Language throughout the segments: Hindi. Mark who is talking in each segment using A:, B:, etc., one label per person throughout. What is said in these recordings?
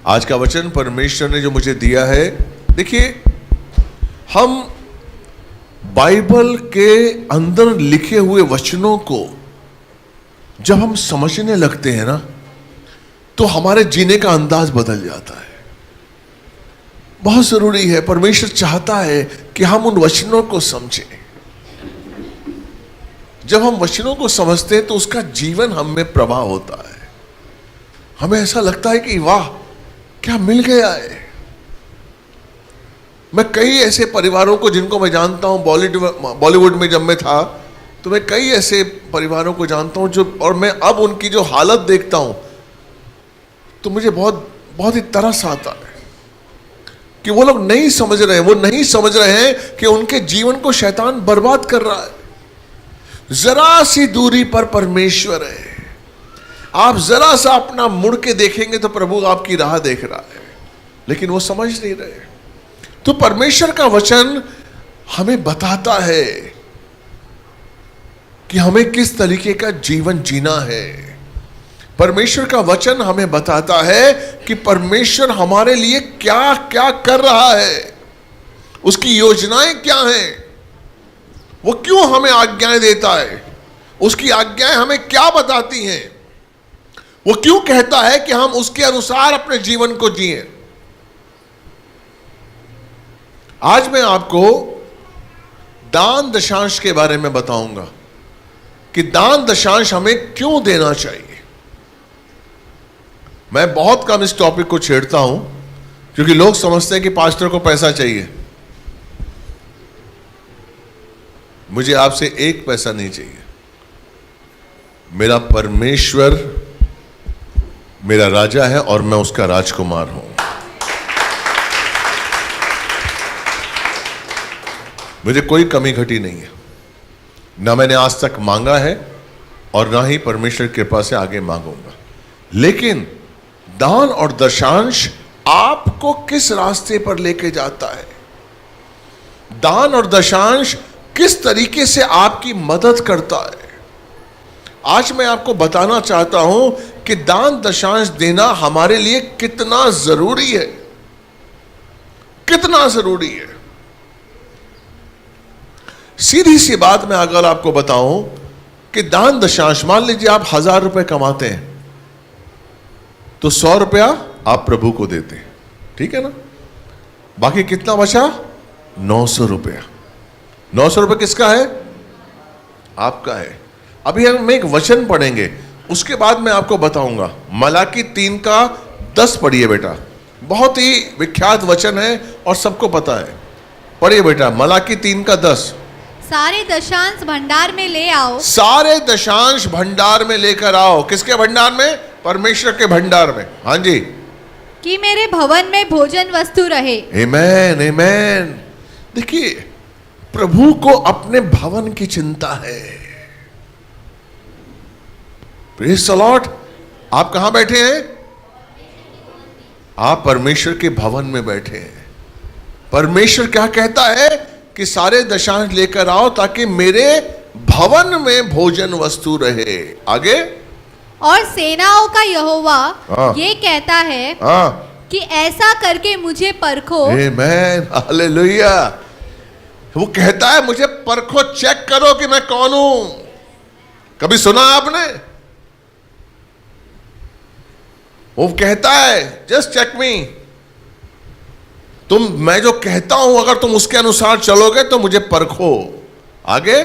A: आज का वचन परमेश्वर ने जो मुझे दिया है, देखिए, हम बाइबल के अंदर लिखे हुए वचनों को जब हम समझने लगते हैं ना, तो हमारे जीने का अंदाज बदल जाता है। बहुत जरूरी है, परमेश्वर चाहता है कि हम उन वचनों को समझें। जब हम वचनों को समझते हैं तो उसका जीवन हम में प्रभाव होता है। हमें ऐसा लगता है कि वाह, क्या मिल गया है। मैं कई ऐसे परिवारों को जिनको मैं जानता हूं, बॉलीवुड में जब मैं था तो मैं कई ऐसे परिवारों को जानता हूं जो, और मैं अब उनकी जो हालत देखता हूं तो मुझे बहुत बहुत ही तरस आता है कि वो लोग नहीं समझ रहे हैं, वो नहीं समझ रहे हैं कि उनके जीवन को शैतान बर्बाद कर रहा है। जरा सी दूरी पर परमेश्वर है। आप जरा सा अपना मुड़ के देखेंगे तो प्रभु आपकी राह देख रहा है, लेकिन वो समझ नहीं रहे। तो परमेश्वर का वचन हमें बताता है कि हमें किस तरीके का जीवन जीना है। परमेश्वर का वचन हमें बताता है कि परमेश्वर हमारे लिए क्या क्या कर रहा है, उसकी योजनाएं क्या हैं, वो क्यों हमें आज्ञाएं देता है, उसकी आज्ञाएं हमें क्या बताती हैं, वो क्यों कहता है कि हम उसके अनुसार अपने जीवन को जिएं। आज मैं आपको दान दशांश के बारे में बताऊंगा कि दान दशांश हमें क्यों देना चाहिए। मैं बहुत कम इस टॉपिक को छेड़ता हूं क्योंकि लोग समझते हैं कि पास्टर को पैसा चाहिए। मुझे आपसे एक पैसा नहीं चाहिए। मेरा परमेश्वर मेरा राजा है और मैं उसका राजकुमार हूं। मुझे कोई कमी घटी नहीं है, ना मैंने आज तक मांगा है और ना ही परमेश्वर की कृपा से आगे मांगूंगा। लेकिन दान और दशांश आपको किस रास्ते पर लेके जाता है, दान और दशांश किस तरीके से आपकी मदद करता है। आज मैं आपको बताना चाहता हूं कि दान दशांश देना हमारे लिए कितना जरूरी है, कितना जरूरी है। सीधी सी बात मैं अगर आपको बताऊं कि दान दशांश, मान लीजिए आप 1000 रुपए कमाते हैं तो 100 रुपया आप प्रभु को देते हैं, ठीक है ना। बाकी कितना बचा? 900 रुपया। 900 रुपये किसका है? आपका है। अभी हम एक वचन पढ़ेंगे, उसके बाद मैं आपको बताऊंगा। मलाकी 3 का 10 पढ़िए बेटा, बहुत ही विख्यात वचन है और सबको पता है। पढ़िए बेटा, मलाकी 3 का 10।
B: सारे दशांश भंडार में ले आओ।
A: सारे दशांश भंडार में लेकर आओ। किसके भंडार में? परमेश्वर के भंडार में। हाँ जी।
B: कि मेरे भवन में भोजन वस्तु रहे।
A: आमेन, आमेन। देखिए, प्रभु को अपने भवन की चिंता है। Praise the Lord. आप कहां बैठे हैं? आप परमेश्वर के भवन में बैठे हैं। परमेश्वर क्या कहता है कि सारे दशांश लेकर आओ ताकि मेरे भवन में भोजन वस्तु रहे। आगे,
B: और सेनाओं का यहोवा ये कहता है कि ऐसा करके मुझे परखो।
A: आमेन, हालेलुया। वो कहता है मुझे परखो, चेक करो कि मैं कौन हूं। कभी सुना आपने? वो कहता है जस्ट चेक मी। मैं जो कहता हूं अगर तुम उसके अनुसार चलोगे तो मुझे परखो। आगे,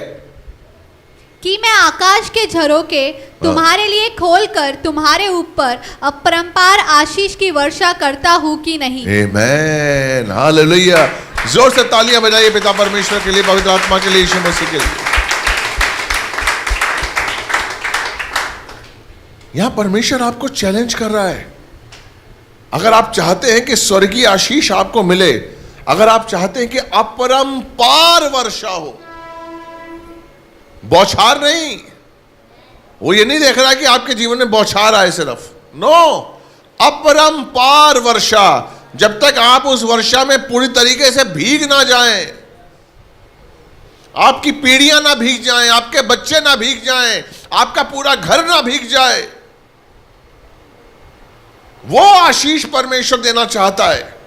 B: कि मैं आकाश के झरोके तुम्हारे लिए खोलकर तुम्हारे ऊपर अपरंपार आशीष की वर्षा करता हूं कि नहीं।
A: आमेन, हालेलुया। जोर से तालियां बजाइए पिता परमेश्वर के लिए, पवित्र आत्मा के लिए, यीशु मसीह के लिए। यहां परमेश्वर आपको चैलेंज कर रहा है। अगर आप चाहते हैं कि स्वर्गीय आशीष आपको मिले, अगर आप चाहते हैं कि अपरंपार वर्षा हो, बौछार नहीं, वो ये नहीं देख रहा है कि आपके जीवन में बौछार आए सिर्फ, नो, अपरंपार वर्षा। जब तक आप उस वर्षा में पूरी तरीके से भीग ना जाएं, आपकी पीढ़ियां ना भीग जाएं, आपके बच्चे ना भीग जाएं, आपका पूरा घर ना भीग जाए, वो आशीष परमेश्वर देना चाहता है।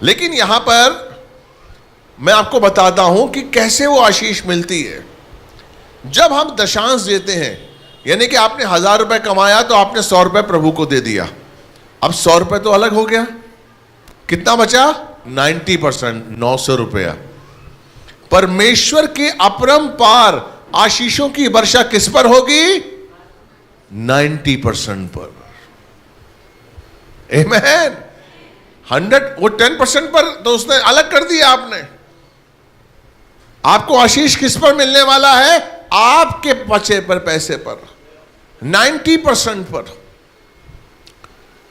A: लेकिन यहां पर मैं आपको बताता हूं कि कैसे वो आशीष मिलती है। जब हम दशांश देते हैं, यानी कि आपने 1000 रुपए कमाया तो आपने 100 रुपए प्रभु को दे दिया। अब 100 रुपए तो अलग हो गया, कितना बचा? 90%, 900 रुपया। परमेश्वर के अपरंपार आशीषों की वर्षा किस पर होगी? 90% पर। आमेन। 100, वो 10% पर तो उसने अलग कर दिया आपने। आपको आशीष किस पर मिलने वाला है? आपके बचे पर, पैसे पर, 90% पर।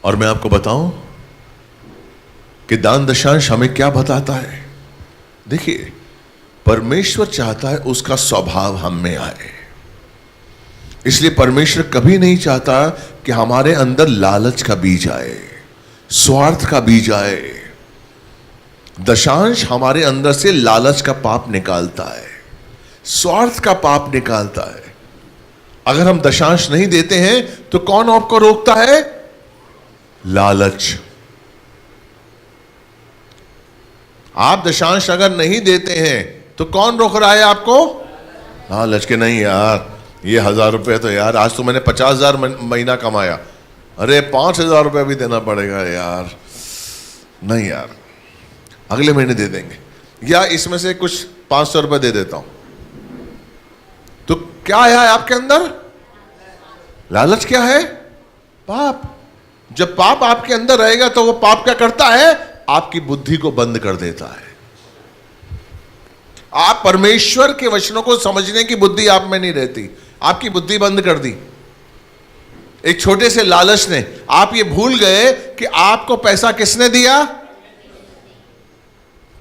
A: और मैं आपको बताऊं कि दान दशांश हमें क्या बताता है। देखिए, परमेश्वर चाहता है उसका स्वभाव हम में आए। इसलिए परमेश्वर कभी नहीं चाहता कि हमारे अंदर लालच का बीज आए, स्वार्थ का बीज आए। दशांश हमारे अंदर से लालच का पाप निकालता है, स्वार्थ का पाप निकालता है। अगर हम दशांश नहीं देते हैं तो कौन आपको रोकता है? लालच। आप दशांश अगर नहीं देते हैं तो कौन रोक रहा है आपको? लालच के नहीं यार, ये 1000 रुपये तो यार, आज तो मैंने 50,000 महीना कमाया, अरे 5,000 रुपये भी देना पड़ेगा यार। नहीं यार, अगले महीने दे देंगे, या इसमें से कुछ 500 रुपये दे देता हूं। तो क्या है आपके अंदर? लालच। क्या है? पाप। जब पाप आपके अंदर रहेगा तो वो पाप क्या करता है? आपकी बुद्धि को बंद कर देता है। आप परमेश्वर के वचनों को समझने की बुद्धि आप में नहीं रहती, आपकी बुद्धि बंद कर दी एक छोटे से लालच ने। आप ये भूल गए कि आपको पैसा किसने दिया?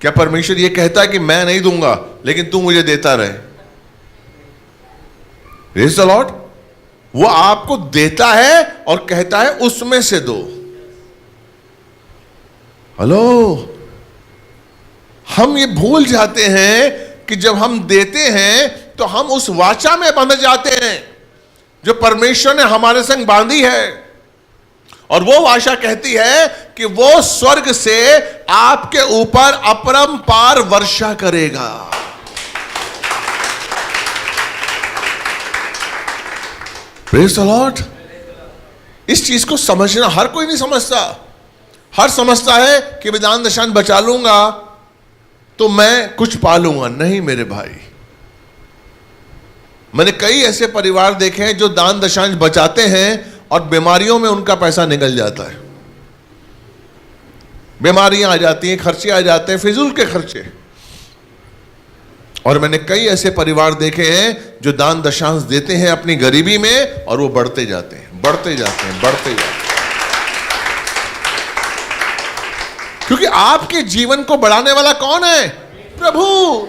A: क्या परमेश्वर ये कहता है कि मैं नहीं दूंगा लेकिन तू मुझे देता रहे? Praise the Lord. वो आपको देता है और कहता है उसमें से दो। हेलो, हम ये भूल जाते हैं कि जब हम देते हैं तो हम उस वाचा में बंध जाते हैं जो परमेश्वर ने हमारे संग बांधी है। और वो वाचा कहती है कि वो स्वर्ग से आपके ऊपर अपरंपार वर्षा करेगा। Praise the Lord. इस चीज को समझना हर कोई नहीं समझता। हर समझता है कि मैं दान दशांश बचा लूंगा तो मैं कुछ पालूंगा। नहीं मेरे भाई, मैंने कई ऐसे परिवार देखे हैं जो दान दशांश बचाते हैं और बीमारियों में उनका पैसा निकल जाता है। बीमारियां आ जाती हैं, खर्चे आ जाते हैं, फिजूल के खर्चे। और मैंने कई ऐसे परिवार देखे हैं जो दान दशांश देते हैं अपनी गरीबी में और वो बढ़ते जाते हैं, बढ़ते जाते हैं, बढ़ते जाते हैं। क्योंकि आपके जीवन को बढ़ाने वाला कौन है? प्रभु।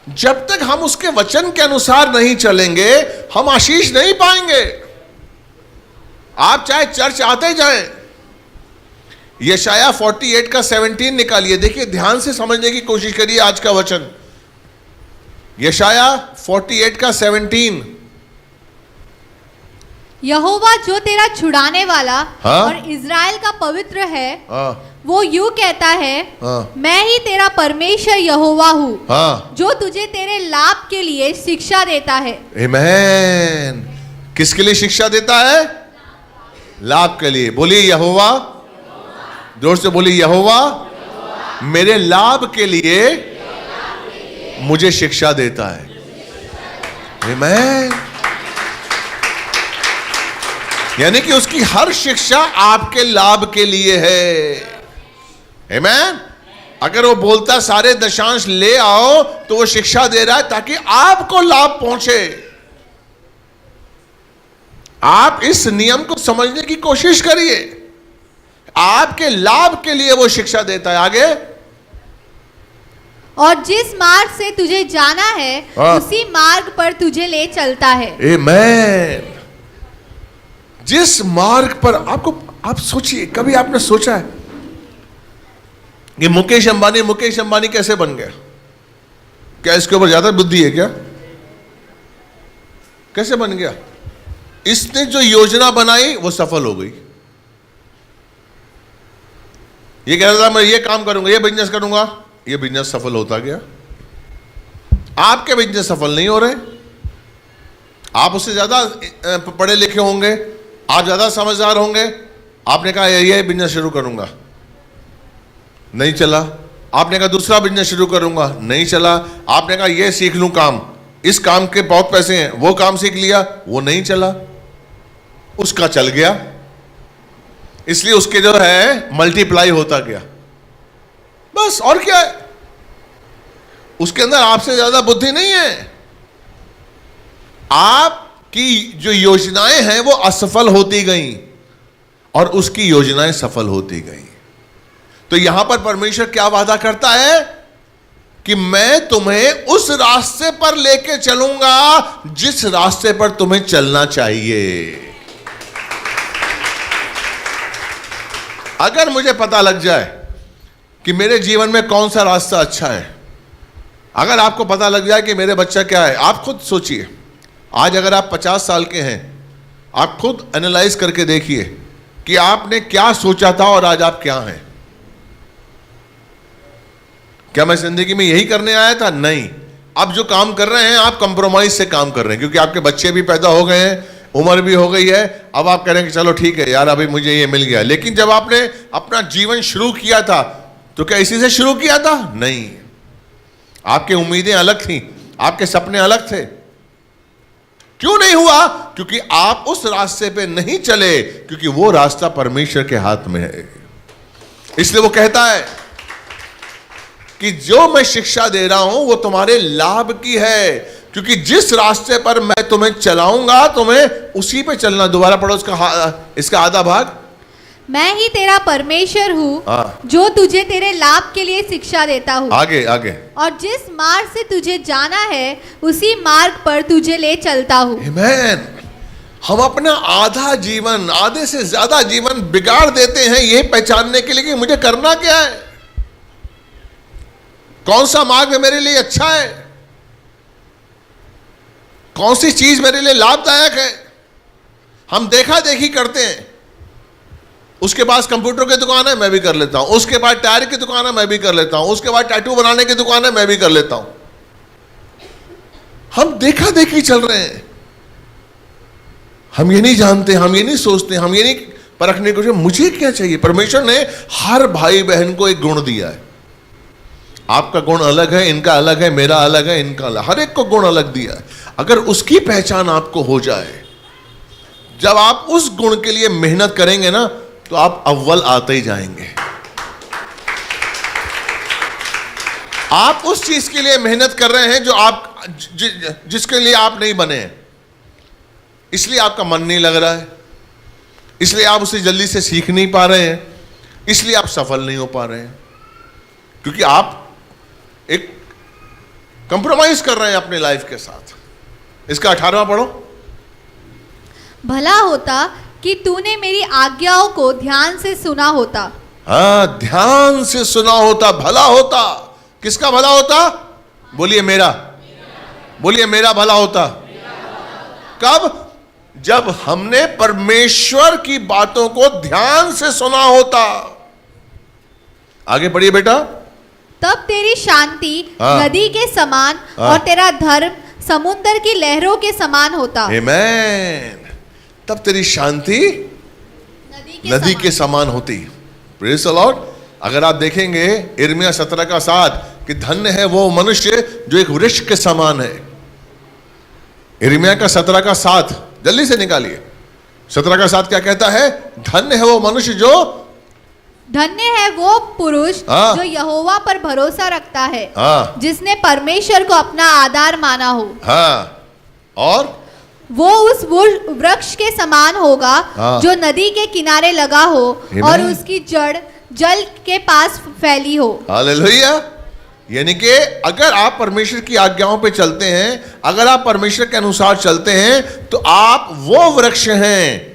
A: जब तक हम उसके वचन के अनुसार नहीं चलेंगे हम आशीष नहीं पाएंगे। आप चाहे चर्च आते जाएं। यशाया 48 का 17 निकालिए, देखिए, ध्यान से समझने की कोशिश करिए आज का वचन। यशाया 48 का 17।
B: यहोवा जो तेरा छुड़ाने वाला
A: हाँ?
B: और इज़राइल का पवित्र है,
A: हाँ,
B: वो यूं कहता है,
A: हाँ,
B: मैं ही तेरा परमेश्वर यहोवा हूँ,
A: हाँ,
B: जो तुझे तेरे लाभ के लिए शिक्षा देता है।
A: आमेन। किसके लिए शिक्षा देता है? लाभ के लिए। बोलिए यहोवा, जोर से बोलिए यहोवा मेरे लाभ के लिए मुझे शिक्षा देता है। आमेन। यानी कि उसकी हर शिक्षा आपके लाभ के लिए है। आमेन। अगर वो बोलता सारे दशांश ले आओ तो वो शिक्षा दे रहा है ताकि आपको लाभ पहुंचे। आप इस नियम को समझने की कोशिश करिए। आपके लाभ के लिए वो शिक्षा देता है। आगे,
B: और जिस मार्ग से तुझे जाना है
A: हाँ,
B: उसी मार्ग पर तुझे ले चलता है।
A: आमेन। जिस मार्ग पर आप सोचिए, कभी आपने सोचा है कि मुकेश अंबानी कैसे बन गया? क्या इसके ऊपर ज्यादा बुद्धि है क्या? कैसे बन गया? इसने जो योजना बनाई वो सफल हो गई। ये कह रहा था मैं ये काम करूंगा, ये बिजनेस करूंगा, ये बिजनेस सफल होता गया। आपके बिजनेस सफल नहीं हो रहे। आप उससे ज्यादा पढ़े लिखे होंगे, आप ज्यादा समझदार होंगे। आपने कहा ये बिजनेस शुरू करूंगा, नहीं चला। आपने कहा दूसरा बिजनेस शुरू करूंगा, नहीं चला। आपने कहा ये सीख लूं काम, इस काम के बहुत पैसे हैं, वो काम सीख लिया, वो नहीं चला। उसका चल गया, इसलिए उसके जो है मल्टीप्लाई होता गया, बस। और क्या है, उसके अंदर आपसे ज्यादा बुद्धि नहीं है। आपकी जो योजनाएं हैं वो असफल होती गई और उसकी योजनाएं सफल होती गई। तो यहां पर परमेश्वर क्या वादा करता है कि मैं तुम्हें उस रास्ते पर लेके चलूंगा जिस रास्ते पर तुम्हें चलना चाहिए। अगर मुझे पता लग जाए कि मेरे जीवन में कौन सा रास्ता अच्छा है, अगर आपको पता लग जाए कि मेरे बच्चा क्या है, आप खुद सोचिए। आज अगर आप 50 साल के हैं, आप खुद एनालाइज करके देखिए कि आपने क्या सोचा था और आज आप क्या हैं। क्या मैं जिंदगी में यही करने आया था? नहीं। अब जो काम कर रहे हैं आप कंप्रोमाइज से काम कर रहे हैं, क्योंकि आपके बच्चे भी पैदा हो गए हैं, उम्र भी हो गई है। अब आप कह रहे हैं कि चलो ठीक है यार, अभी मुझे ये मिल गया। लेकिन जब आपने अपना जीवन शुरू किया था तो क्या इसी से शुरू किया था? नहीं। आपकी उम्मीदें अलग थी, आपके सपने अलग थे। क्यों नहीं हुआ? क्योंकि आप उस रास्ते पे नहीं चले, क्योंकि वो रास्ता परमेश्वर के हाथ में है। इसलिए वो कहता है कि जो मैं शिक्षा दे रहा हूं वो तुम्हारे लाभ की है, क्योंकि जिस रास्ते पर मैं तुम्हें चलाऊंगा तुम्हें उसी पे चलना। दोबारा पढ़ो इसका आधा भाग।
B: मैं ही तेरा परमेश्वर हूँ जो तुझे तेरे लाभ के लिए शिक्षा देता हूँ।
A: आगे आगे।
B: और जिस मार्ग से तुझे जाना है उसी मार्ग पर तुझे ले चलता हूँ।
A: आमीन। हम अपना आधा जीवन, आधे से ज्यादा जीवन बिगाड़ देते हैं ये पहचानने के लिए कि मुझे करना क्या है, कौन सा मार्ग मेरे लिए अच्छा है, कौन सी चीज मेरे लिए लाभदायक है। हम देखा देखी करते हैं। उसके पास कंप्यूटर की दुकान है, मैं भी कर लेता हूं। उसके बाद टायर की दुकान है, मैं भी कर लेता हूं। उसके बाद टैटू बनाने की दुकान है, मैं भी कर लेता हूं। हम देखा देखी चल रहे हैं। हम ये नहीं जानते, हम ये नहीं सोचते, हम ये नहीं परखने को मुझे क्या चाहिए। परमेश्वर ने हर भाई बहन को एक गुण दिया है। आपका गुण अलग है, इनका अलग है, मेरा अलग है, इनका अलग, हर एक को गुण अलग दिया है। अगर उसकी पहचान आपको हो जाए, जब आप उस गुण के लिए मेहनत करेंगे ना तो आप अव्वल आते ही जाएंगे। आप उस चीज के लिए मेहनत कर रहे हैं जो आप जिसके लिए आप नहीं बने हैं, इसलिए आपका मन नहीं लग रहा है, इसलिए आप उसे जल्दी से सीख नहीं पा रहे हैं, इसलिए आप सफल नहीं हो पा रहे हैं, क्योंकि आप एक कंप्रोमाइज कर रहे हैं अपने लाइफ के साथ। इसका 18वां पढ़ो।
B: भला होता कि तूने मेरी आज्ञाओं को ध्यान से सुना होता।
A: हाँ, ध्यान से सुना होता। भला होता। किसका भला होता? बोलिए मेरा। बोलिए मेरा भला होता। कब? जब हमने परमेश्वर की बातों को ध्यान से सुना होता। आगे बढ़िए बेटा।
B: तब तेरी शांति
A: हाँ।
B: नदी के समान
A: हाँ।
B: और तेरा धर्म समुद्र की लहरों के समान होता।
A: आमीन। तब तेरी शांति नदी के समान होती। Praise the Lord. अगर आप देखेंगे यिर्मयाह 17:7 कि धन्य है वो मनुष्य जो एक वृक्ष के समान है। यिर्मयाह 17:7 जल्दी से निकालिए। 17:7 क्या कहता है? धन्य है वो मनुष्य जो,
B: धन्य है वो पुरुष
A: हाँ।
B: जो यहोवा पर भरोसा रखता है,
A: हाँ
B: जिसने परमेश्वर को अपना आधार माना हो।
A: हाँ, और
B: वो उस वृक्ष के समान होगा
A: हाँ।
B: जो नदी के किनारे लगा हो
A: Amen।
B: और उसकी जड़ जल के पास फैली हो।
A: हालेलुया। यानी कि अगर आप परमेश्वर की आज्ञाओं पे चलते हैं, अगर आप परमेश्वर के अनुसार चलते हैं, तो आप वो वृक्ष हैं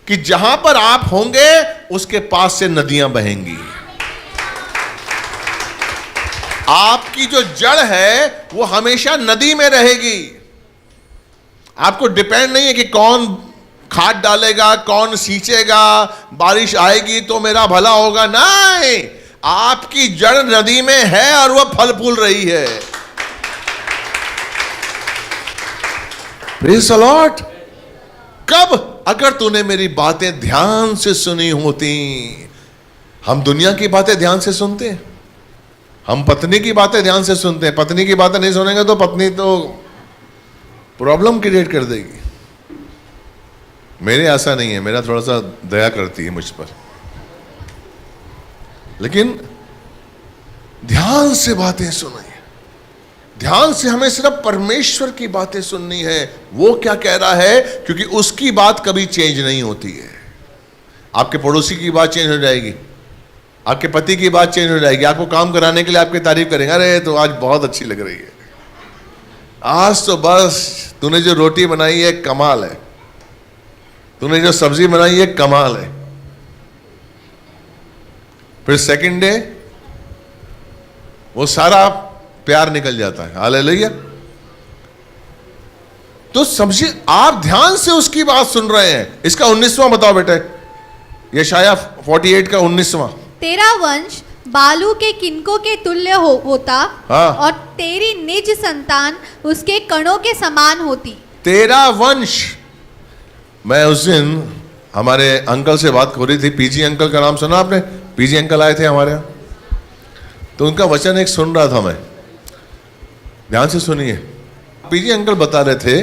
A: कि जहां पर आप होंगे उसके पास से नदियां बहेंगी। आपकी जो जड़ है वो हमेशा नदी में रहेगी। आपको डिपेंड नहीं है कि कौन खाद डालेगा, कौन सींचेगा, बारिश आएगी तो मेरा भला होगा। नहीं, आपकी जड़ नदी में है और वह फल फूल रही है। Praise the Lord. कब? अगर तूने मेरी बातें ध्यान से सुनी होती। हम दुनिया की बातें ध्यान से सुनते हैं, हम पत्नी की बातें ध्यान से सुनते हैं। पत्नी की बातें नहीं सुनेंगे तो पत्नी तो प्रॉब्लम क्रिएट कर देगी। मेरे ऐसा नहीं है, मेरा थोड़ा सा दया करती है मुझ पर। लेकिन ध्यान से बातें सुनिए, ध्यान से हमें सिर्फ परमेश्वर की बातें सुननी है। वो क्या कह रहा है, क्योंकि उसकी बात कभी चेंज नहीं होती है। आपके पड़ोसी की बात चेंज हो जाएगी, आपके पति की बात चेंज हो जाएगी, आपको काम कराने के लिए आपकी तारीफ करेंगे, अरे तो आज बहुत अच्छी लग रही है, आज तो बस तूने जो रोटी बनाई है कमाल है, तूने जो सब्जी बनाई है कमाल है। फिर सेकंड डे वो सारा प्यार निकल जाता है। हालेलुया। तो समझिए, आप ध्यान से उसकी बात सुन रहे हैं। इसका 19वां बताओ बेटे, यशाया 48 का 19वां।
B: तेरा वंश बालू के किनकों के तुल्य होता,
A: हाँ।
B: और तेरी निज संतान उसके कणों के समान होती।
A: तेरा वंश। मैं उस दिन हमारे अंकल से बात हो रही थी, पीजी अंकल का नाम सुना आपने? पीजी अंकल आए थे हमारे यहाँ, तो उनका वचन एक सुन रहा था मैं। ध्यान से सुनिए। पीजी अंकल बता रहे थे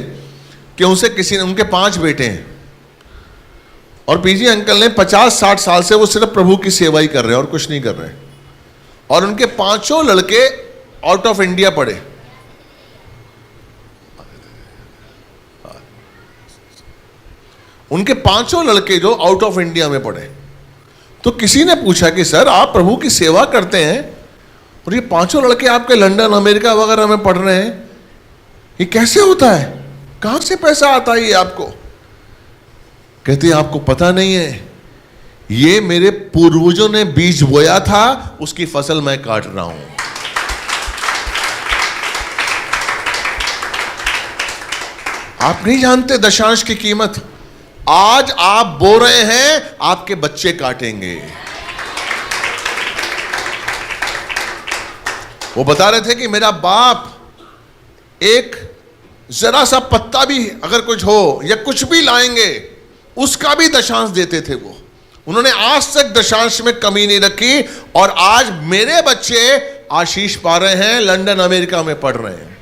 A: कि उनसे किसी ने, उनके 5 बेटे हैं, और पीजी अंकल ने 50-60 साल से वो सिर्फ प्रभु की सेवा ही कर रहे हैं और कुछ नहीं कर रहे हैं। और उनके 5 लड़के आउट ऑफ इंडिया पढ़े। उनके 5 लड़के जो आउट ऑफ इंडिया में पढ़े। तो किसी ने पूछा कि सर आप प्रभु की सेवा करते हैं और ये 5 लड़के आपके लंदन अमेरिका वगैरह में पढ़ रहे हैं, ये कैसे होता है? कहां से पैसा आता है ये आपको? कहते हैं आपको पता नहीं है, ये मेरे पूर्वजों ने बीज बोया था, उसकी फसल मैं काट रहा हूं। आप नहीं जानते दशांश की कीमत। आज आप बो रहे हैं, आपके बच्चे काटेंगे। वो बता रहे थे कि मेरा बाप एक जरा सा पत्ता भी अगर कुछ हो या कुछ भी लाएंगे उसका भी दशांश देते थे। वो उन्होंने आज तक दशांश में कमी नहीं रखी, और आज मेरे बच्चे आशीष पा रहे हैं, लंदन अमेरिका में पढ़ रहे हैं।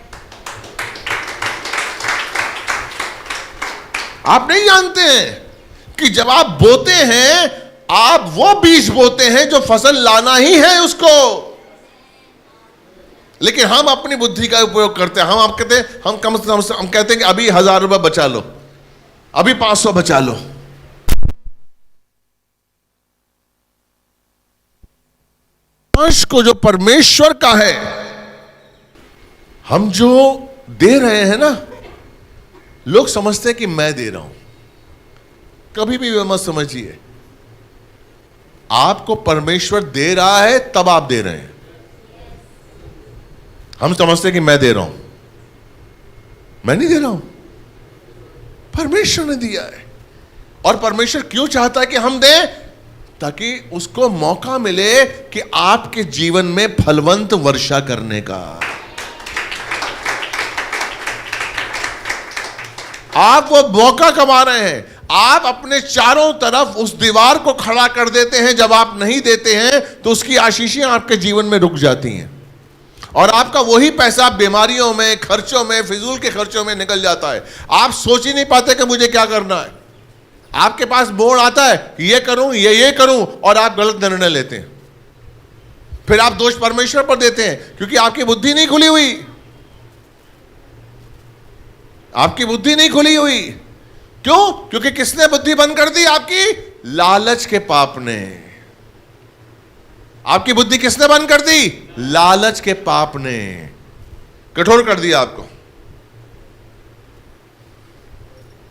A: आप नहीं जानते हैं कि जब आप बोते हैं, आप वो बीज बोते हैं जो फसल लाना ही है उसको। लेकिन हम अपनी बुद्धि का उपयोग करते हैं। हम आप कहते हैं, हम कम से कम हम कहते हैं कि अभी 1000 रुपए बचा लो, अभी 500 बचा लो। अंश को जो परमेश्वर का है, हम जो दे रहे हैं ना, लोग समझते हैं कि मैं दे रहा हूं। कभी भी वे मत समझिए, आपको परमेश्वर दे रहा है तब आप दे रहे हैं। हम समझते हैं कि मैं दे रहा हूं, मैं नहीं दे रहा हूं, परमेश्वर ने दिया है। और परमेश्वर क्यों चाहता है कि हम दें? ताकि उसको मौका मिले कि आपके जीवन में फलवंत वर्षा करने का। आप वो मौका कमा रहे हैं। आप अपने चारों तरफ उस दीवार को खड़ा कर देते हैं। जब आप नहीं देते हैं तो उसकी आशीषें आपके जीवन में रुक जाती हैं, और आपका वही पैसा बीमारियों में, खर्चों में, फिजूल के खर्चों में निकल जाता है। आप सोच ही नहीं पाते कि मुझे क्या करना है। आपके पास मोड़ आता है कि ये करूं, ये करूं, और आप गलत निर्णय लेते हैं। फिर आप दोष परमेश्वर पर देते हैं, क्योंकि आपकी बुद्धि नहीं खुली हुई। आपकी बुद्धि नहीं खुली हुई। क्यों? क्योंकि किसने बुद्धि बंद कर दी? आपकी लालच के पाप ने। आपकी बुद्धि किसने बंद कर दी? लालच के पाप ने कठोर कर दिया आपको।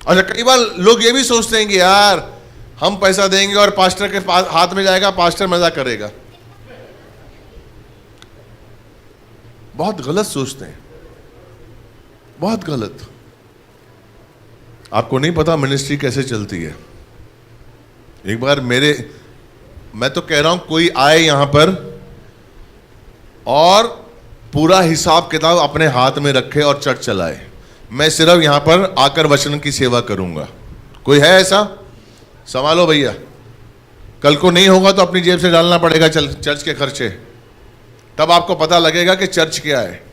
A: अच्छा, कई बार लोग ये भी सोचते हैं कि यार हम पैसा देंगे और पास्टर के पास हाथ में जाएगा, पास्टर मजा करेगा। बहुत गलत सोचते हैं, बहुत गलत। आपको नहीं पता मिनिस्ट्री कैसे चलती है। एक बार मैं तो कह रहा हूं कोई आए यहां पर और पूरा हिसाब किताब अपने हाथ में रखे और चर्च चलाए, मैं सिर्फ यहां पर आकर वचन की सेवा करूंगा। कोई है ऐसा? संभालो भैया, कल को नहीं होगा तो अपनी जेब से डालना पड़ेगा चर्च के खर्चे, तब आपको पता लगेगा कि चर्च क्या है।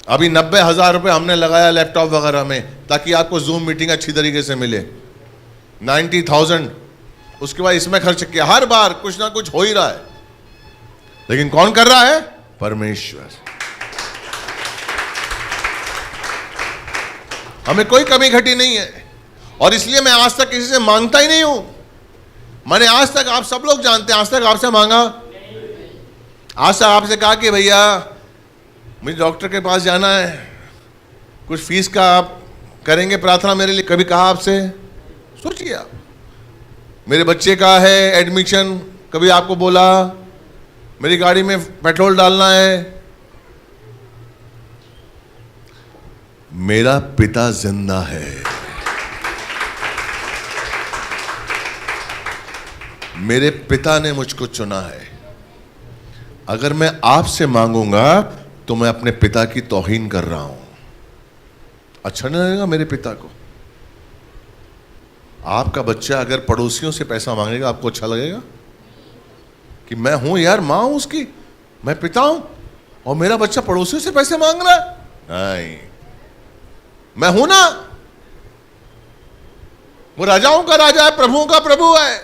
A: अभी 90,000 रुपए हमने लगाया लैपटॉप वगैरह में ताकि आपको जूम मीटिंग अच्छी तरीके से मिले। 90,000 उसके बाद इसमें खर्च किया। हर बार कुछ ना कुछ हो ही रहा है, लेकिन कौन कर रहा है? परमेश्वर। हमें कोई कमी घटी नहीं है और इसलिए मैं आज तक किसी से मांगता ही नहीं हूं। मैंने आज तक, आप सब लोग जानते हैं, आज तक आपसे मांगा? आज तक आपसे कहा कि भैया मुझे डॉक्टर के पास जाना है, कुछ फीस का आप करेंगे प्रार्थना मेरे लिए? कभी कहा आपसे? सोचिए आप, मेरे बच्चे का है एडमिशन, कभी आपको बोला? मेरी गाड़ी में पेट्रोल डालना है। मेरा पिता जिंदा है, मेरे पिता ने मुझको चुना है। अगर मैं आपसे मांगूंगा तो मैं अपने पिता की तौहीन कर रहा हूं। अच्छा नहीं लगेगा मेरे पिता को? आपका बच्चा अगर पड़ोसियों से पैसा मांगेगा, आपको अच्छा लगेगा? कि मैं हूं यार, मां हूं उसकी, मैं पिता हूं और मेरा बच्चा पड़ोसियों से पैसे मांग रहा है? नहीं, मैं हूं ना, वो राजाओं का राजा है, प्रभुओं का प्रभु है।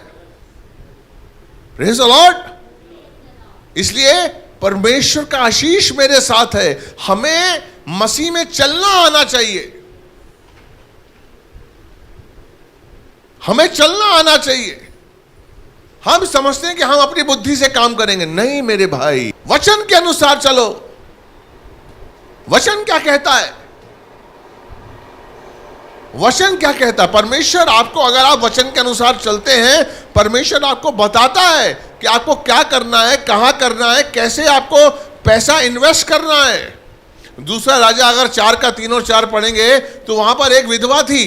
A: Praise the Lord. इसलिए परमेश्वर का आशीष मेरे साथ है। हमें मसीह में चलना आना चाहिए, हमें चलना आना चाहिए। हम समझते हैं कि हम अपनी बुद्धि से काम करेंगे। नहीं मेरे भाई, वचन के अनुसार चलो। वचन क्या कहता है? वचन क्या कहता है? परमेश्वर आपको, अगर आप वचन के अनुसार चलते हैं, परमेश्वर आपको बताता है कि आपको क्या करना है, कहां करना है, कैसे आपको पैसा इन्वेस्ट करना है। दूसरा राजा अगर 4 का 3 और 4 पढ़ेंगे तो वहां पर एक विधवा थी,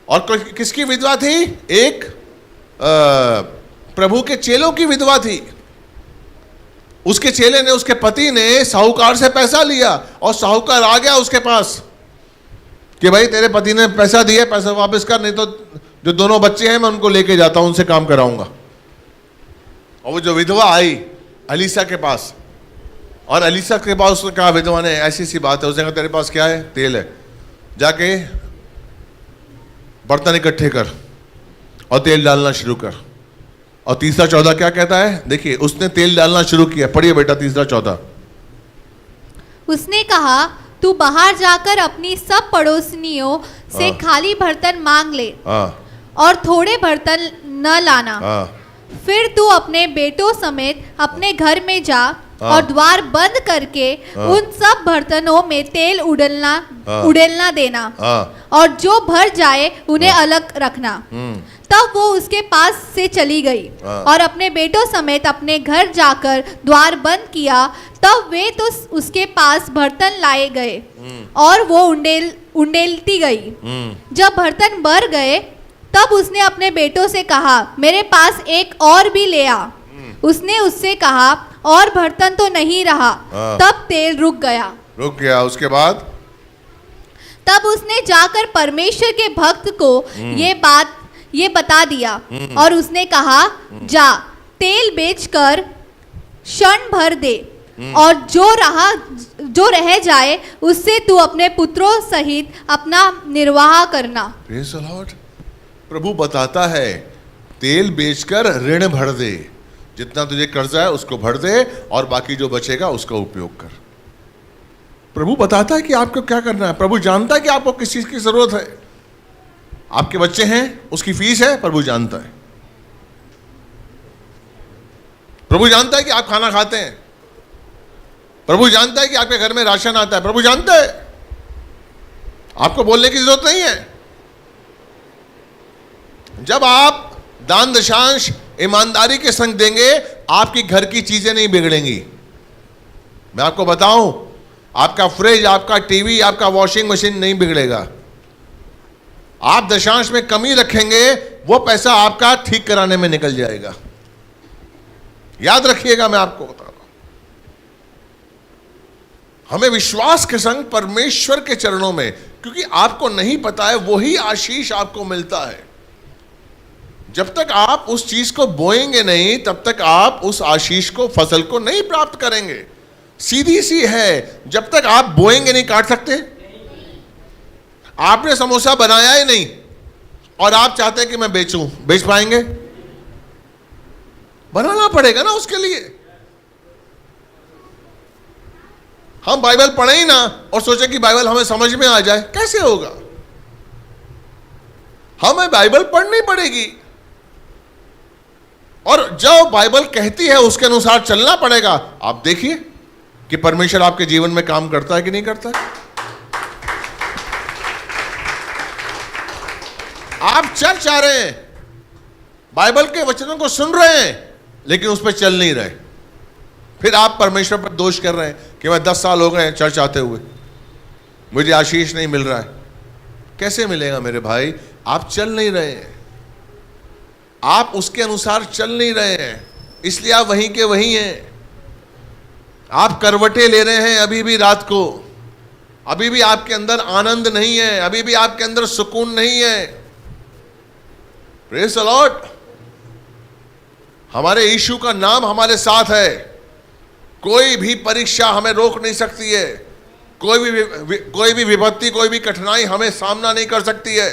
A: और किसकी विधवा थी? एक प्रभु के चेलों की विधवा थी। उसके चेले ने, उसके पति ने साहूकार से पैसा लिया और साहूकार आ गया उसके पास कि भाई तेरे पति ने पैसा दिया, पैसा वापस कर, नहीं तो जो दोनों बच्चे हैं मैं उनको लेके जाता हूं, उनसे काम कराऊंगा। और वो जो विधवा आई अलीसा के पास, और अलीसा के पास उसने कहा, विधवा ने, ऐसी सी बात है, उसने कहा तेरे पास क्या है? तेल है, जाके बर्तन इकट्ठे कर और तेल डालना शुरू कर। और 3-14 क्या कहता है? देखिए, उसने तेल डालना शुरू किया। पढ़िए बेटा 3-14।
B: उसने कहा, तू बाहर जाकर अपनी सब पड़ोसियों से खाली बर्तन मांग ले और थोड़े बर्तन न लाना। फिर तू अपने बेटों समेत अपने घर में जा और द्वार बंद करके उन सब बर्तनों में तेल उड़ेलना देना, और जो भर जाए उन्हें अलग रखना। तब वो उसके पास से चली गई और अपने बेटों समेत अपने घर जाकर द्वार बंद किया। तब वे तो उसके पास बर्तन लाए गए और वो उंडेलती गई। जब बर्तन भर गए तब उसने अपने बेटों से कहा, मेरे पास एक और भी ले आ। उसने उससे कहा, और बर्तन तो नहीं रहा। तब तेल रुक गया। उसके बाद तब उसने जाकर परमेश्वर के भक्त को ये बता दिया और उसने कहा, जा तेल बेचकर क्षण भर दे और जो रह जाए उससे तू अपने पुत्रों सहित अपना निर्वाह करना।
A: Praise the Lord. प्रभु बताता है, तेल बेचकर ऋण भर दे, जितना तुझे कर्जा है उसको भर दे और बाकी जो बचेगा उसका उपयोग कर। प्रभु बताता है कि आपको क्या करना है। प्रभु जानता है कि आपको किस चीज की जरूरत है। आपके बच्चे हैं, उसकी फीस है, प्रभु जानता है। प्रभु जानता है कि आप खाना खाते हैं, प्रभु जानता है कि आपके घर में राशन आता है, प्रभु जानता है। आपको बोलने की जरूरत नहीं है। जब आप दान दशांश ईमानदारी के संग देंगे, आपकी घर की चीजें नहीं बिगड़ेंगी। मैं आपको बताऊं, आपका फ्रिज, आपका टीवी, आपका वॉशिंग मशीन नहीं बिगड़ेगा। आप दशांश में कमी रखेंगे, वो पैसा आपका ठीक कराने में निकल जाएगा। याद रखिएगा, मैं आपको बता रहा हूं। हमें विश्वास के संग परमेश्वर के चरणों में, क्योंकि आपको नहीं पता है वही आशीष आपको मिलता है। जब तक आप उस चीज को बोएंगे नहीं, तब तक आप उस आशीष को, फसल को नहीं प्राप्त करेंगे। सीधी सी है, जब तक आप बोएंगे नहीं काट सकते। आपने समोसा बनाया ही नहीं और आप चाहते हैं कि मैं बेचूं, बेच पाएंगे? बनाना पड़ेगा ना उसके लिए। हम बाइबल पढ़े ही ना और सोचे कि बाइबल हमें समझ में आ जाए, कैसे होगा? हमें बाइबल पढ़नी पड़ेगी और जो बाइबल कहती है उसके अनुसार चलना पड़ेगा। आप देखिए कि परमेश्वर आपके जीवन में काम करता है कि नहीं करता है। आप चर्च आ रहे हैं, बाइबल के वचनों को सुन रहे हैं, लेकिन उस पर चल नहीं रहे। फिर आप परमेश्वर पर दोष कर रहे हैं कि मैं 10 साल हो गए हैं चर्च आते हुए, मुझे आशीष नहीं मिल रहा है। कैसे मिलेगा मेरे भाई? आप चल नहीं रहे हैं, आप उसके अनुसार चल नहीं रहे हैं, इसलिए आप वहीं के वहीं हैं। आप करवटें ले रहे हैं अभी भी रात को, अभी भी आपके अंदर आनंद नहीं है, अभी भी आपके अंदर सुकून नहीं है। Praise the Lord. हमारे यीशु का नाम हमारे साथ है, कोई भी परीक्षा हमें रोक नहीं सकती है, कोई भी विपत्ति, कोई भी कठिनाई हमें सामना नहीं कर सकती है।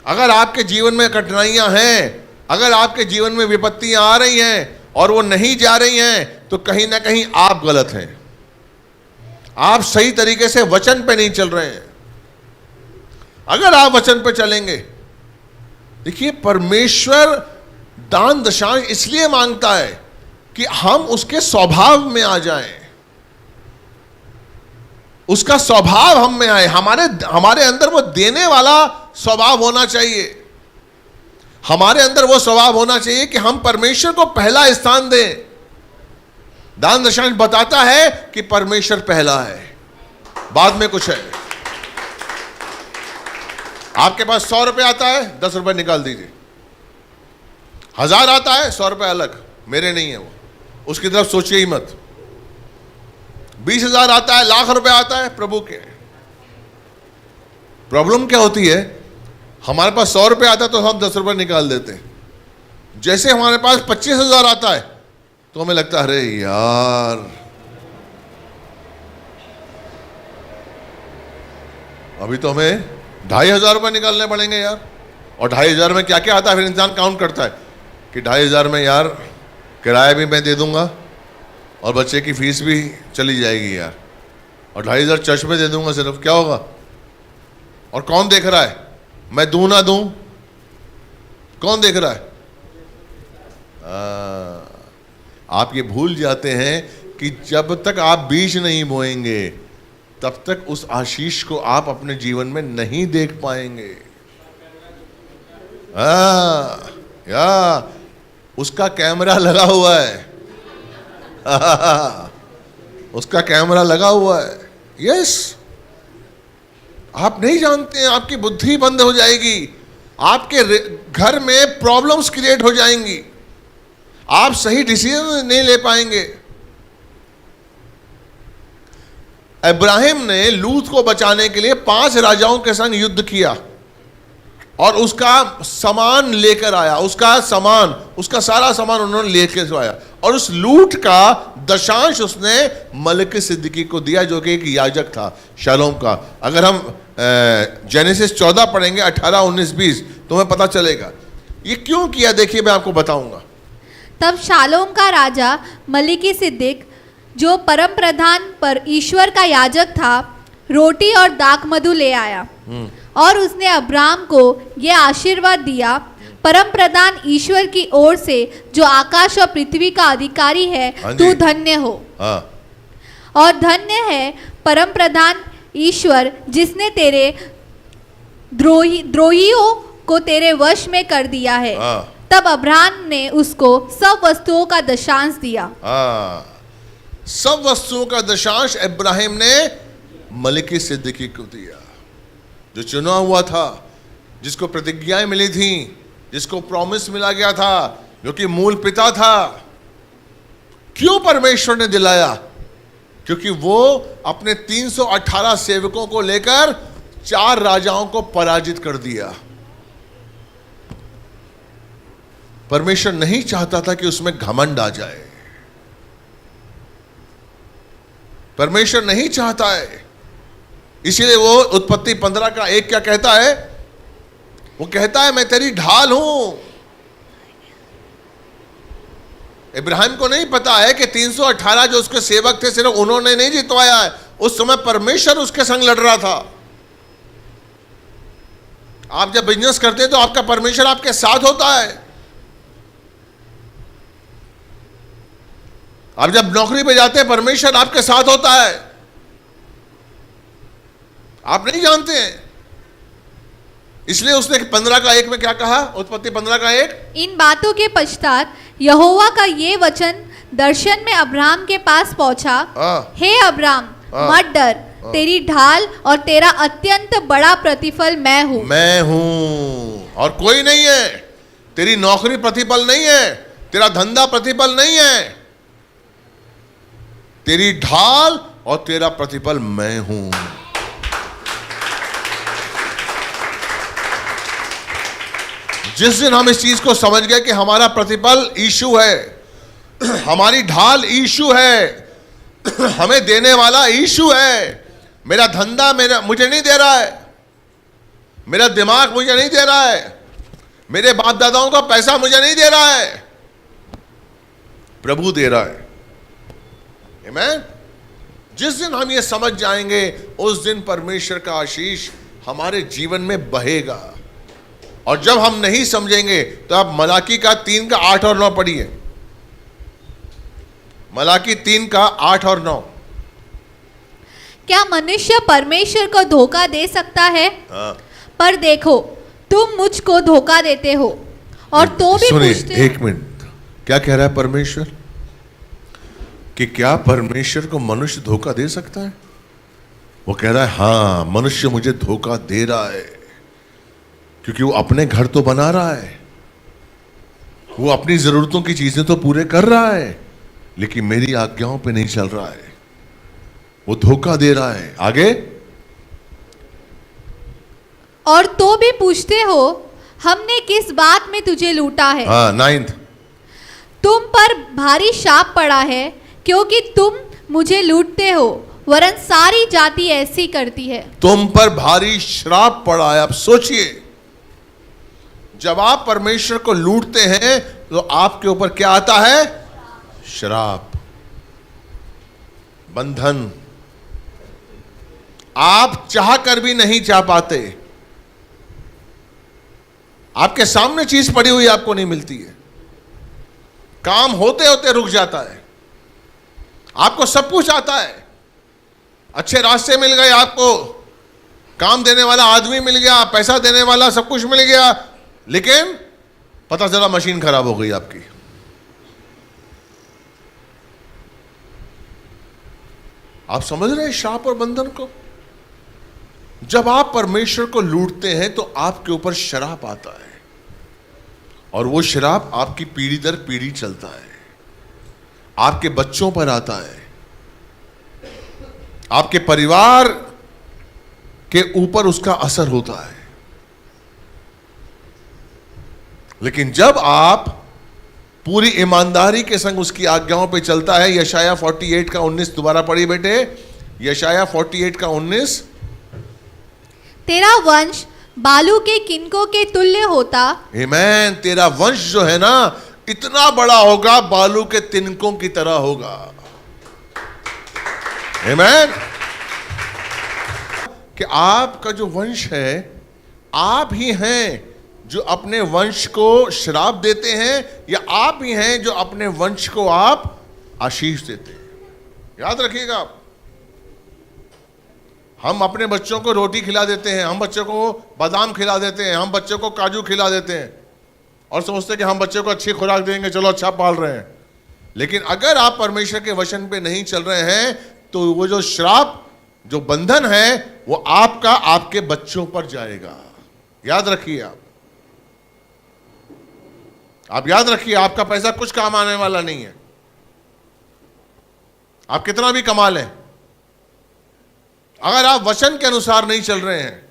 A: अगर आपके जीवन में कठिनाइयां हैं, अगर आपके जीवन में विपत्तियां आ रही हैं और वो नहीं जा रही हैं, तो कहीं ना कहीं आप गलत हैं, आप सही तरीके से वचन पे नहीं चल रहे हैं। अगर आप वचन पे चलेंगे, देखिए परमेश्वर दान दशांश इसलिए मांगता है कि हम उसके स्वभाव में आ जाएं, उसका स्वभाव हम में आए, हमारे अंदर वो देने वाला स्वभाव होना चाहिए। हमारे अंदर वो स्वभाव होना चाहिए कि हम परमेश्वर को पहला स्थान दें। दान दशांश बताता है कि परमेश्वर पहला है, बाद में कुछ है। आपके पास 100 रुपये आता है, 10 रुपये निकाल दीजिए। 1000 आता है, 100 रुपये अलग, मेरे नहीं है वो, उसकी तरफ सोचिए ही मत। 20,000 आता है, लाख रुपए आता है, प्रभु के। प्रॉब्लम क्या होती है? हमारे पास 100 रुपये आता है तो हम 10 रुपये निकाल देते हैं। जैसे हमारे पास 25,000 आता है तो हमें लगता है अरे यार, अभी तो हमें 2,500 रुपये निकालने पड़ेंगे यार। और 2,500 में क्या क्या आता है, फिर इंसान काउंट करता है कि 2,500 में यार किराया भी मैं दे दूंगा और बच्चे की फीस भी चली जाएगी यार, और 2,500 चर्च में दे दूंगा सिर्फ, क्या होगा? और कौन देख रहा है? मैं दूं ना दूं, कौन देख रहा है? आप ये भूल जाते हैं कि जब तक आप बीज नहीं बोएंगे तब तक उस आशीष को आप अपने जीवन में नहीं देख पाएंगे। या उसका कैमरा लगा हुआ है, उसका कैमरा लगा हुआ है। यस, आप नहीं जानते हैं, आपकी बुद्धि बंद हो जाएगी, आपके घर में प्रॉब्लम्स क्रिएट हो जाएंगी, आप सही डिसीजन नहीं ले पाएंगे। इब्राहिम ने लूत को बचाने के लिए 5 राजाओं के संग युद्ध किया और उसका सामान लेकर आया, उसका सारा सामान उन्होंने लेकर आया, और उस लूट का दशांश उसने मलिक सिद्दीकी को दिया, जो कि एक याजक था शालोम का। अगर हम जेनेसिस 14 पढ़ेंगे 18, 19, 20 तुम्हें पता चलेगा ये क्यों किया। देखिए मैं आपको बताऊंगा।
B: तब शालोम का राजा मलिकी सिद्दीक, जो परम प्रधान पर ईश्वर का याजक था, रोटी और दाखमधु ले आया और उसने अब्राम को यह आशीर्वाद दिया, परम प्रधान ईश्वर की ओर से जो आकाश और पृथ्वी का अधिकारी है, तू धन्य हो। और धन्य है परम प्रधान ईश्वर जिसने तेरे द्रोहियों को तेरे वश में कर दिया है। तब अब्राम ने उसको सब वस्तुओं का दशांश दिया।
A: सब वस्तुओं का दशांश इब्राहिम ने मलिकी सिद्दीकी को दिया, जो चुना हुआ था, जिसको प्रतिज्ञाएं मिली थी, जिसको प्रॉमिस मिला गया था, जो कि मूल पिता था। क्यों परमेश्वर ने दिलाया? क्योंकि वो अपने 318 सेवकों को लेकर 4 राजाओं को पराजित कर दिया। परमेश्वर नहीं चाहता था कि उसमें घमंड आ जाए। परमेश्वर नहीं चाहता है, इसीलिए वो उत्पत्ति 15 का 1 क्या कहता है? वो कहता है मैं तेरी ढाल हूं। इब्राहिम को नहीं पता है कि 318 जो उसके सेवक थे सिर्फ उन्होंने नहीं जितवाया है, उस समय परमेश्वर उसके संग लड़ रहा था। आप जब बिजनेस करते हैं तो आपका परमेश्वर आपके साथ होता है। आप जब नौकरी पे जाते हैं परमेश्वर आपके साथ होता है। आप नहीं जानते हैं, इसलिए उसने 15 का 1 में क्या कहा? उत्पत्ति 15 का 1,
B: इन बातों के पश्चात यहोवा का ये वचन दर्शन में अब्राम के पास पहुंचा, हे अब्राम मत डर, तेरी ढाल और तेरा अत्यंत बड़ा प्रतिफल मैं हूं
A: और कोई नहीं है। तेरी नौकरी प्रतिफल नहीं है, तेरा धंधा प्रतिफल नहीं है, तेरी ढाल और तेरा प्रतिफल मैं हूं। जिस दिन हम इस चीज को समझ गए कि हमारा प्रतिफल यीशु है, हमारी ढाल यीशु है, हमें देने वाला यीशु है। मेरा धंधा मुझे नहीं दे रहा है, मेरा दिमाग मुझे नहीं दे रहा है, मेरे बाप दादाओं का पैसा मुझे नहीं दे रहा है, प्रभु दे रहा है। आमीन। जिस दिन हम ये समझ जाएंगे उस दिन परमेश्वर का आशीष हमारे जीवन में बहेगा। और जब हम नहीं समझेंगे तो आप मलाकी का 3 का 8 और 9 पढ़िए। मलाकी 3 का 8 और 9।
B: क्या मनुष्य परमेश्वर को धोखा दे सकता है?
A: हाँ।
B: पर देखो तुम मुझको धोखा देते हो और तो भी पूछते हो।
A: 1 मिनट, क्या कह रहा है परमेश्वर? कि क्या परमेश्वर को मनुष्य धोखा दे सकता है? वो कह रहा है हां, मनुष्य मुझे धोखा दे रहा है, क्योंकि वो अपने घर तो बना रहा है, वो अपनी जरूरतों की चीजें तो पूरे कर रहा है, लेकिन मेरी आज्ञाओं पे नहीं चल रहा है, वो धोखा दे रहा है। आगे,
B: और तो भी पूछते हो हमने किस बात में तुझे लूटा है?
A: हाँ, 9th,
B: तुम पर भारी शाप पड़ा है, क्योंकि तुम मुझे लूटते हो, वरन सारी जाति ऐसी करती है।
A: तुम पर भारी श्राप पड़ा है। अब सोचिए, जब आप परमेश्वर को लूटते हैं तो आपके ऊपर क्या आता है? श्राप, बंधन। आप चाह कर भी नहीं चाह पाते। आपके सामने चीज पड़ी हुई आपको नहीं मिलती है, काम होते होते रुक जाता है, आपको सब कुछ आता है, अच्छे रास्ते मिल गए, आपको काम देने वाला आदमी मिल गया, पैसा देने वाला, सब कुछ मिल गया, लेकिन पता चला मशीन खराब हो गई आपकी। आप समझ रहे हैं श्राप और बंधन को? जब आप परमेश्वर को लूटते हैं तो आपके ऊपर श्राप आता है, और वो श्राप आपकी पीढ़ी दर पीढ़ी चलता है, आपके बच्चों पर आता है, आपके परिवार के ऊपर उसका असर होता है। लेकिन जब आप पूरी ईमानदारी के संग उसकी आज्ञाओं पे चलता है, यशाया 48 का 19 दोबारा पढ़िए बेटे, यशाया 48 का 19।
B: तेरा वंश बालू के किनकों के तुल्य होता।
A: आमीन। तेरा वंश जो है ना, इतना बड़ा होगा, बालू के तिनकों की तरह होगा। आमीन। कि आपका जो वंश है, आप ही हैं जो अपने वंश को श्राप देते हैं, या आप ही हैं जो अपने वंश को आप आशीष देते हैं। याद रखिएगा आप। हम अपने बच्चों को रोटी खिला देते हैं, हम बच्चों को बादाम खिला देते हैं, हम बच्चों को काजू खिला देते हैं, और समझते हैं कि हम बच्चों को अच्छी खुराक देंगे, चलो अच्छा पाल रहे हैं। लेकिन अगर आप परमेश्वर के वचन पे नहीं चल रहे हैं तो वो जो श्राप, जो बंधन है, वो आपका आपके बच्चों पर जाएगा। याद रखिए, आप याद रखिए, आपका पैसा कुछ काम आने वाला नहीं है। आप कितना भी कमा लें, अगर आप वचन के अनुसार नहीं चल रहे हैं,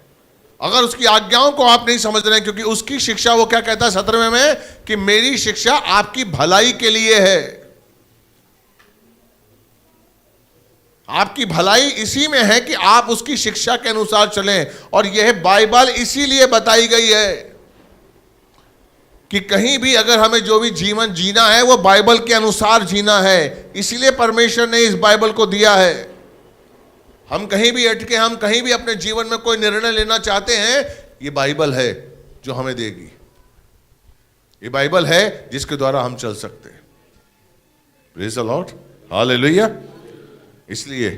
A: अगर उसकी आज्ञाओं को आप नहीं समझ रहे हैं, क्योंकि उसकी शिक्षा, वो क्या कहता है 17वें में, कि मेरी शिक्षा आपकी भलाई के लिए है। आपकी भलाई इसी में है कि आप उसकी शिक्षा के अनुसार चलें। और यह बाइबल इसीलिए बताई गई है कि कहीं भी अगर हमें जो भी जीवन जीना है वो बाइबल के अनुसार जीना है। इसलिए परमेश्वर ने इस बाइबल को दिया है। हम कहीं भी अटके, हम कहीं भी अपने जीवन में कोई निर्णय लेना चाहते हैं, ये बाइबल है जो हमें देगी। ये बाइबल है जिसके द्वारा हम चल सकते हैं। Praise the Lord, hallelujah. इसलिए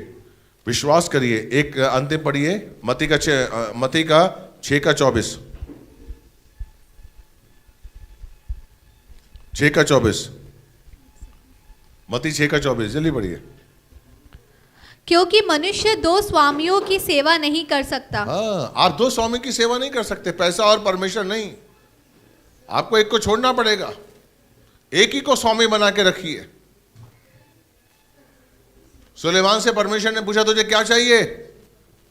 A: विश्वास करिए। एक अंतिम पढ़िए, मत्ती का 6:24। 6:24, मत्ती 6:24, जल्दी पढ़िए।
B: क्योंकि मनुष्य दो स्वामियों की सेवा नहीं कर सकता।
A: हाँ, आप दो स्वामी की सेवा नहीं कर सकते, पैसा और परमेश्वर नहीं। आपको एक को छोड़ना पड़ेगा, एक ही को स्वामी बना के रखिए। सुलेमान से परमेश्वर ने पूछा तुझे क्या चाहिए?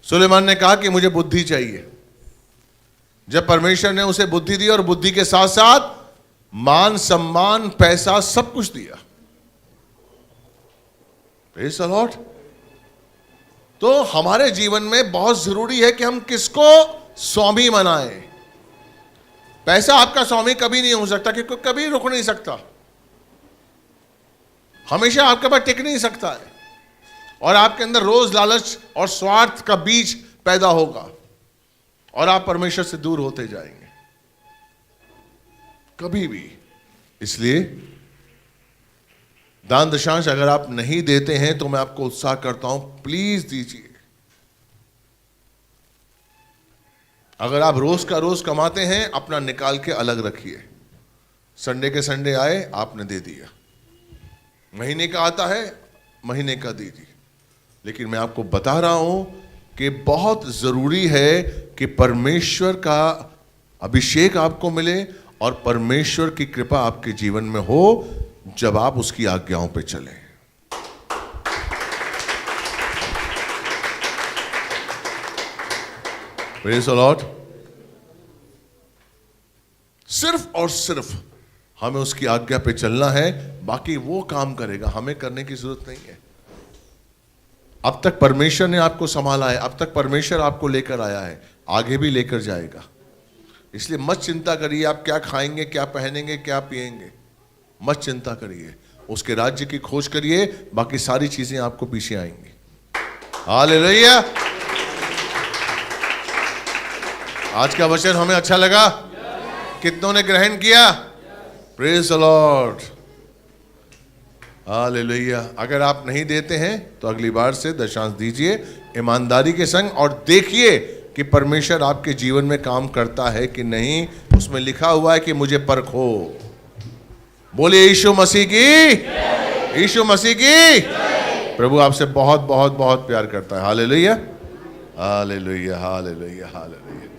A: सुलेमान ने कहा कि मुझे बुद्धि चाहिए। जब परमेश्वर ने उसे बुद्धि दी और बुद्धि के साथ साथ मान, सम्मान, पैसा, सब कुछ दिया। Praise the Lord. तो हमारे जीवन में बहुत जरूरी है कि हम किसको स्वामी बनाएं। पैसा आपका स्वामी कभी नहीं हो सकता, क्योंकि कभी रुक नहीं सकता, हमेशा आपके पास टिक नहीं सकता है, और आपके अंदर रोज लालच और स्वार्थ का बीज पैदा होगा और आप परमेश्वर से दूर होते जाएंगे कभी भी। इसलिए दान दशांश अगर आप नहीं देते हैं तो मैं आपको उत्साह करता हूं, प्लीज दीजिए। अगर आप रोज का रोज कमाते हैं, अपना निकाल के अलग रखिए। संडे के संडे आए, आपने दे दिया। महीने का आता है, महीने का दीजिए। लेकिन मैं आपको बता रहा हूं कि बहुत जरूरी है कि परमेश्वर का अभिषेक आपको मिले और परमेश्वर की कृपा आपके जीवन में हो जब आप उसकी आज्ञाओं पे चलें। Praise the Lord. सिर्फ और सिर्फ हमें उसकी आज्ञा पे चलना है, बाकी वो काम करेगा, हमें करने की जरूरत नहीं है। अब तक परमेश्वर ने आपको संभाला है, अब तक परमेश्वर आपको लेकर आया है, आगे भी लेकर जाएगा। इसलिए मत चिंता करिए आप क्या खाएंगे, क्या पहनेंगे, क्या पिएंगे, मत चिंता करिए। उसके राज्य की खोज करिए, बाकी सारी चीजें आपको पीछे आएंगी। हालेलुया। आज का वचन हमें अच्छा लगा? कितनों ने ग्रहण किया? Praise the Lord, hallelujah. अगर आप नहीं देते हैं तो अगली बार से दशांश दीजिए ईमानदारी के संग, और देखिए कि परमेश्वर आपके जीवन में काम करता है कि नहीं। उसमें लिखा हुआ है कि मुझे परखो। बोलिए यीशु मसीह की, यीशु मसीह की। प्रभु आपसे बहुत बहुत बहुत प्यार करता है। Hallelujah, hallelujah, hallelujah, hallelujah.